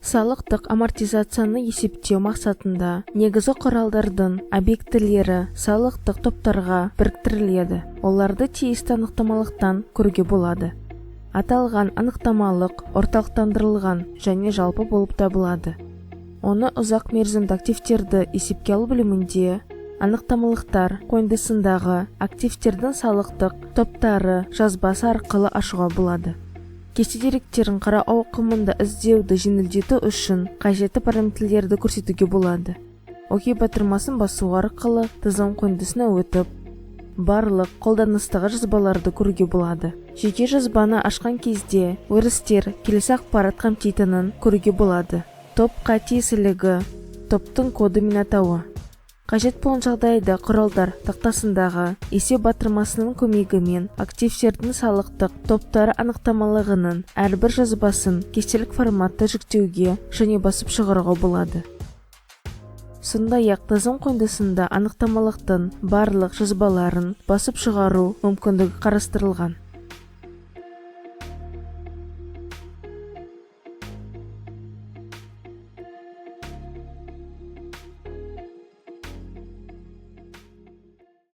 Салықтық амортизацияны есептеу мақсатында негізгі құралдардың объектілері салықтық топтарға біріктіріледі. Оларды тиісті анықтамалықтан көруге болады. Аталған анықтамалық орталықтандырылған және жалпы болып табылады. Оны ұзақ мерзімді активтерді есепке алу бөлімінде анықтамалықтар қойындысындағы активтердің салықтық топтары жазбасы арқылы ашуға болады. Кесте деректерін қарау ауқымында іздеуді жеңілдету үшін қажетті параметрлерді көрсетуге болады. Окей батырмасын басу арқылы тізім қойындысына өтіп, барлық қолданыстағы жазбаларды көруге болады. Жеке жазбаны ашқан кезде өрістер келесі ақпарат қамтитынын көруге болады. Топқа тиесілігі, топтың коды мен атауы. Қажет болған жағдайда құралдар тақтасындағы есеп батырмасының көмегімен активтердің салықтық топтары анықтамалығының әрбір жазбасын кестелік форматта жүктеуге және басып шығаруға болады. Сондай-ақ тізім қойындысында анықтамалықтың барлық жазбаларын басып шығару мүмкіндігі қарастырылған.